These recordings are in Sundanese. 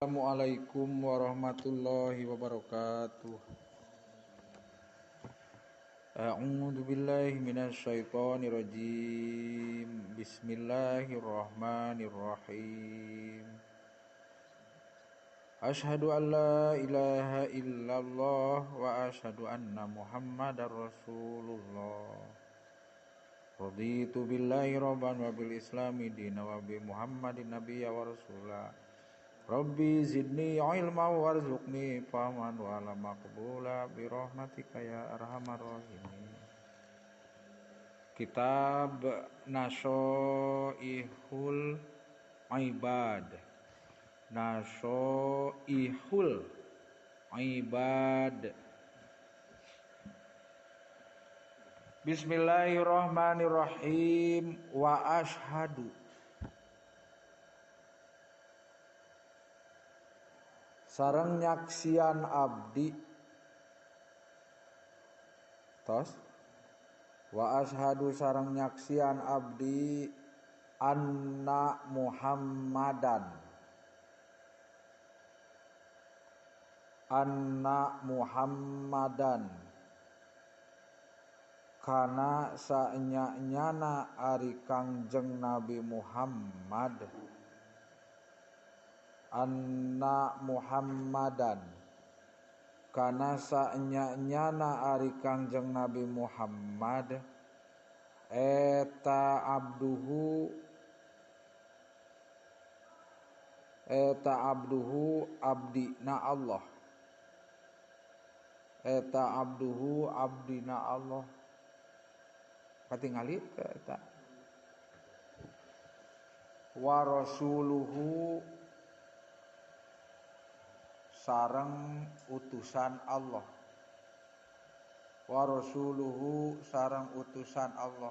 Assalamualaikum warahmatullahi wabarakatuh. A'udzu billahi minasyaitonir rajim. Bismillahirrahmanirrahim. Asyhadu an la ilaha illallah wa asyhadu anna Muhammadar Rasulullah. Raditu billahi rabban wa bil islami dinan wa bi Muhammadin nabiyya wa rasulah. Rabbi zidni ilma warzuqni fahman wa la maqbula bi rahmatika ya arhamar rahimin. Kitab Nasoihul Ibad. Nasoihul Ibad. Bismillahirrahmanirrahim. Wa ashhadu sareng nyaksian abdi tos wa ashadu sareng nyaksian abdi anna Muhammadan kana saenya-nyana ari Kangjeng Nabi Muhammad anna Muhammadan kana saenya-nyana ari Kangjeng Nabi Muhammad eta abduhu abdina Allah katingali eta wa rasuluhu sareng utusan Allah wa rasuluhu sareng utusan Allah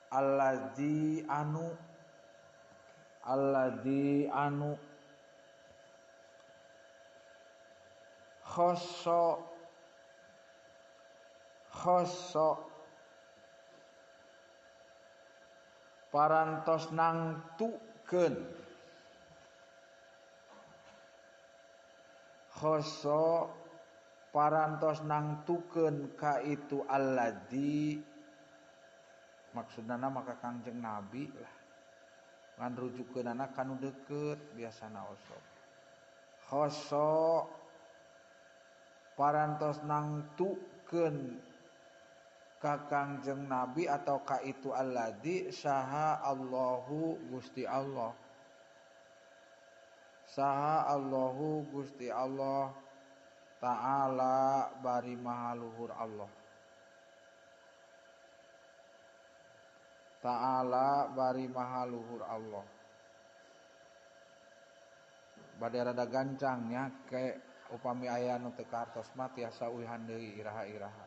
alladzi anu khosso parantos nangtukeun khoso parantos nangtukeun ka itu alladzi maksudna maka Kangjeng Nabi lah ngan rujukeunana kanu deukeut biasana osok khoso parantos nangtukeun ka Kangjeng Nabi atau ka itu alladzi saha Allahu Gusti Allah saha Allahu Gusti Allah ta'ala bari maha luhur Allah ta'ala bari maha luhur Allah bade rada gancangnya ke upami aya nu teu kartos mah tiasa ulihan deui iraha-iraha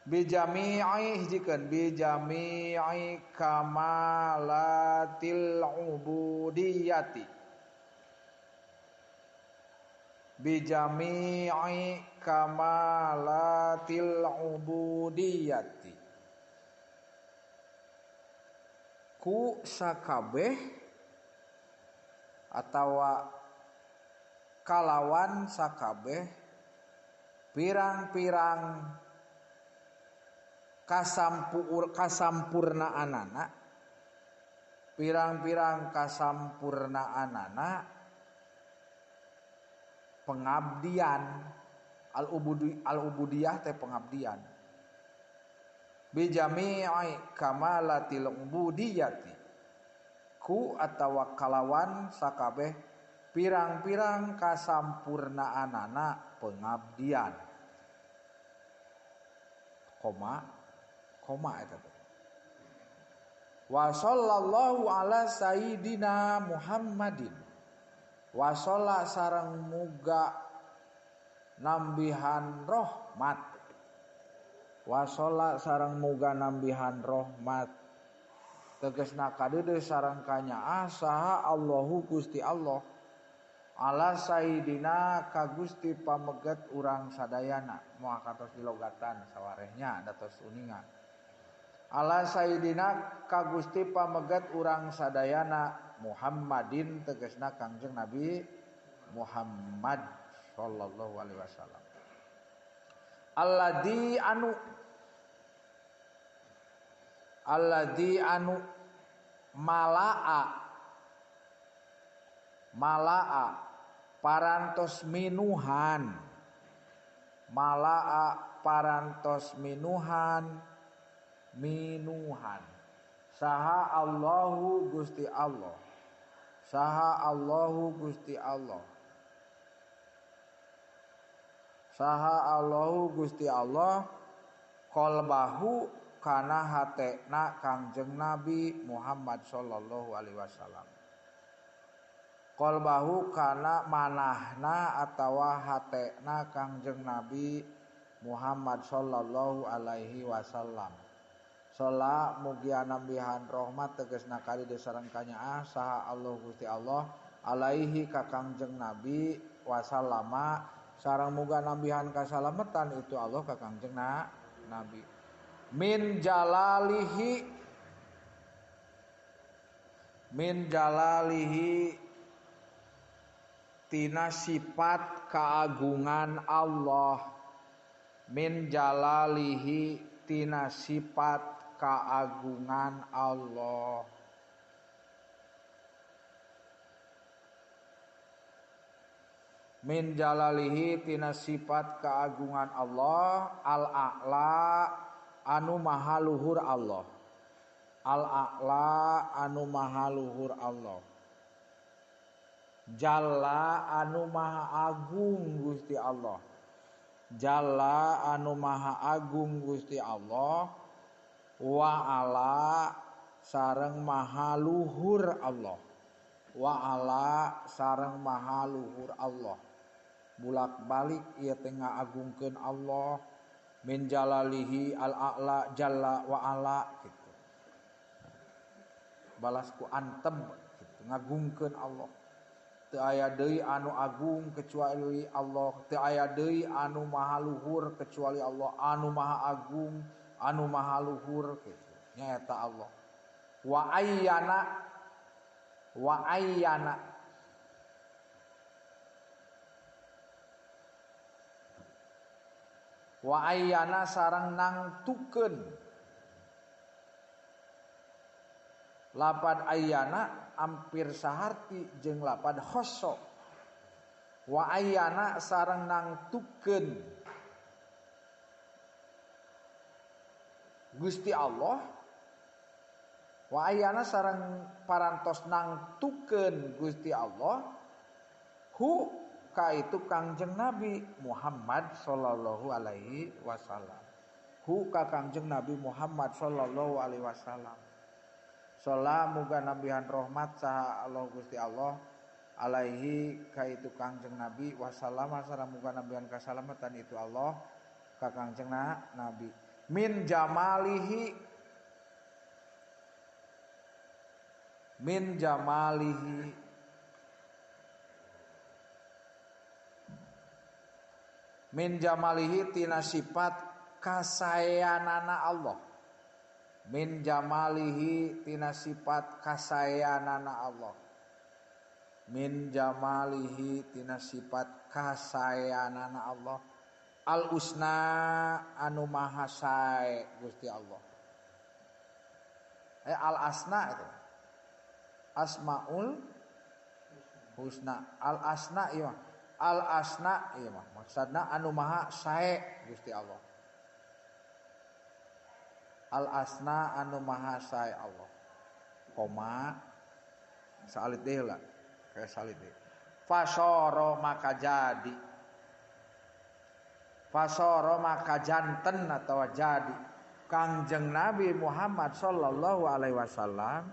bijami'i hijikeun bijami'i kamalatil ubudiyati bijami'i kamalatil ubudiyati ku sakabeh atawa kalawan sakabeh pirang-pirang kasampurnaanana pirang-pirang kasampurnaanana pengabdian al-ubudiyah teh pengabdian bijami'i kamalatil ubudiyati ku atawa kalawan sakabeh pirang-pirang kasampurnaanana pengabdian koma eta teh wa sallallahu ala sayyidina Muhammadin wa shalla sareng muga nambihan rahmat wa shalla sareng muga nambihan rahmat tegasna kadeudeuh sareng kanyaah saha Allahu Gusti Allah ala sayyidina ka Gusti pameget urang sadayana moal katos dilogatan sawarehnya datos uningan ala sayidina ka Gusti pamegat urang sadayana Muhammadin tegasna Kangjeng Nabi Muhammad sallallahu alaihi wasallam. Alladzi anu malaa parantos minuhan saha Allahu Gusti Allah qalbahu kana hatena Kangjeng Nabi Muhammad sallallahu alaihi wasallam. Qalbahu kana manahna atawa hatena Kangjeng Nabi Muhammad sallallahu alaihi wasallam. Sala mugia nambihan rahmat tegasna kali sareng kanyaah saha Allah Gusti Allah alaihi ka Kangjeng Nabi wasallama sareng muga nambihan kasalametan itu Allah ka Kangjeng Nabi. Min jalalihi tina sifat keagungan Allah. Min jalalihi tina sifat keagungan Allah. Min jalalihi tina sifat keagungan Allah al-a'la anu maha luhur Allah. Al-a'la anu maha luhur Allah. Jalla anu maha agung Gusti Allah. Jalla anu maha agung Gusti Allah. Wa ala sareng maha luhur Allah. Wa ala sareng maha luhur Allah. Bulak balik ieu teh ngagungkeun Allah. Min jalalihi al-a'la jalla wa ala gitu. Balasku antem gitu ngagungkeun Allah. Teu aya deui anu agung kecuali Allah. Teu aya deui anu maha luhur kecuali Allah. Anu maha agung, anu maha luhur gitu. Nyaeta Allah. Wa ayyana sareng nangtukeun. Lapad ayyana ampir saharti jeung lapad khosso. Wa ayyana sareng nangtukeun Gusti Allah. Wa ayyana sareng parantos nangtukeun Gusti Allah. Hu ka itu Kangjeng Nabi Muhammad sallallahu alaihi wasallam. Hu ka Kangjeng Nabi Muhammad sallallahu alaihi wasallam. Shala muga nambihan rahmat saha Allah Gusti Allah alaihi ka itu Kangjeng Nabi wasallama sareng muga nambihan kasalamatan itu Allah ka Kangjeng Nabi. Min jamalihi tina sifat kasayanana Allah. Min jamalihi tina sifat kasayanana Allah. Min jamalihi tina sifat kasayanana Allah. Al-usna anu maha sae Gusti Allah. Al-asna itu. Asmaul husna. Al-asna ieu al-asna ieu mah maksudna anu maha sae Gusti Allah. Al-asna anu maha sae Allah. Koma salit deui lah. Kayak salit deui. Fasoro maka jadi. Fasoro maka janten atau jadi Kangjeng Nabi Muhammad sallallahu alaihi wasallam.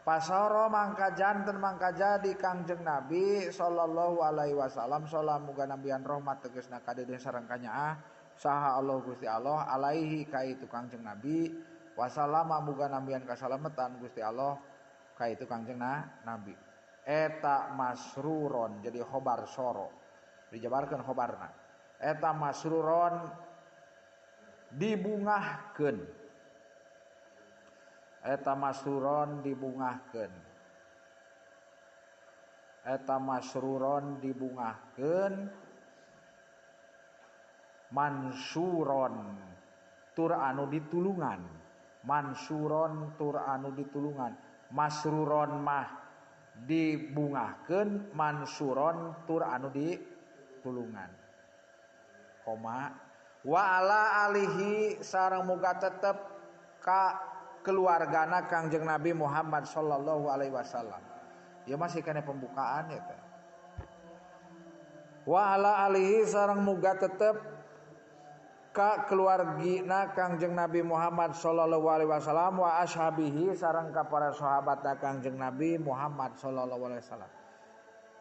Fasoro mangka janten mangka jadi Kangjeng Nabi sallallahu alaihi wasallam. Salam muga nambihan rahmat tegasna kadeung sareng kanyaah saha Allah Gusti Allah alaihi ka itu Kangjeng Nabi wasallama muga nambihan kasalamatan Gusti Allah ka itu Kangjeng Nabi. Eta masruron jadi khobar soro dijabarkeun khobarna. Eta masruron dibungahkeun eta masruron dibungahkeun mansuron tur anu ditulungan masruron mah dibungahkeun mansuron tur anu ditulungan koma wa ala alihi sareng muga tetep ka keluargana Kangjeng Nabi Muhammad sallallahu alaihi wasallam. Ya masih kana pembukaan ya teh. Wa ala alihi sareng muga tetep ka keluargina Kangjeng Nabi Muhammad sallallahu alaihi wasallam wa ashabihi sareng ka para sahabatna Kangjeng Nabi Muhammad sallallahu alaihi wasallam.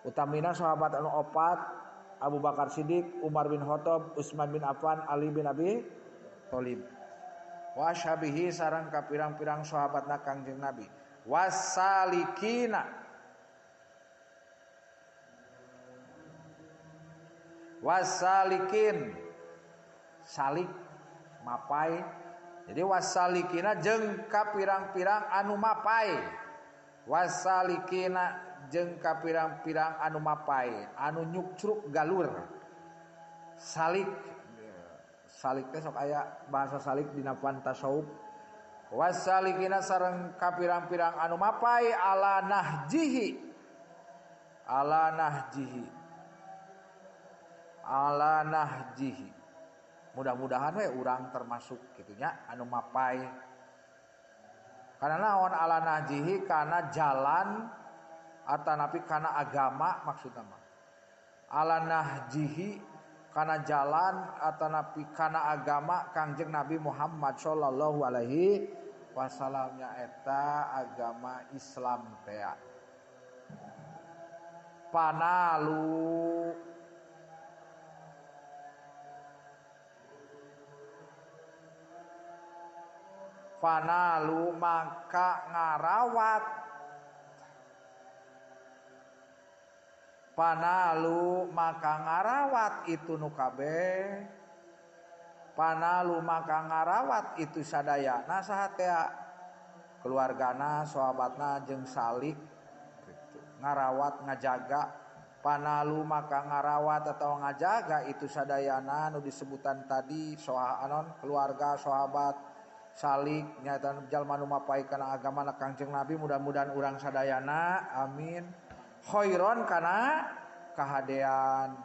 Utamina sahabat anu opat Abu Bakar Siddiq, Umar bin Khattab, Utsman bin Affan, Ali bin Abi Thalib. Wa ashabihi sareng ka pirang-pirang sahabatna Kangjeng Nabi. Wasalikin salik mapai. Jadi wasalikina jeung ka pirang-pirang anu mapai. Wasalikina jeung ka pirang-pirang anu mapai, anu nyukcruk galur. Salik teh sok aya bahasa salik dina fan tasawuf. Wasalikina sareng ka pirang-pirang anu mapai ala nahjihi. Mudah-mudahan we urang termasuk gitunya anu mapai. Karena naon ala nahjihi kana jalan atanapi kana agama maksudna mah. Ala nahjihi kana jalan atanapi kana agama Kangjeng Nabi Muhammad sallallahu alaihi wasallam nya eta agama Islam teh. Panalu maka ngarawat itu nu kabeh. Panalu maka ngarawat itu sadayana saha teh keluargana, sahabatna jeung salik gitu. Ngarawat ngajaga. Panalu maka ngarawat atau ngajaga itu sadayana nu disebutan tadi keluarga, sahabat, salik nyata jalma nu mapai kana agama Kangjeng Nabi. Mudah-mudahan urang sadayana amin. Khairon kana kahadean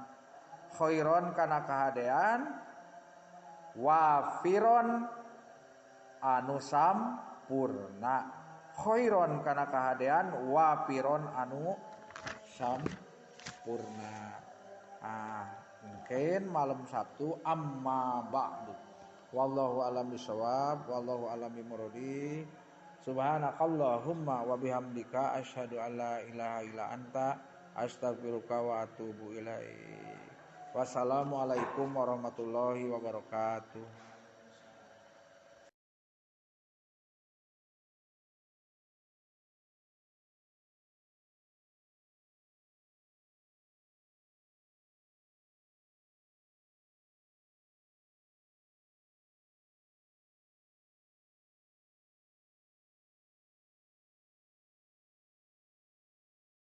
wafiron anu sampurna. Khairon kana kahadean wafiron anu sampurna. Mungkin malam Sabtu amma ba'du. Wallahu a'lam bishawab, wallahu a'lam bimuradi. Subhanakallahumma wa bihamdika asyhadu an la ilaha illa anta astaghfiruka wa atubu ilaik. Wassalamualaikum warahmatullahi wabarakatuh.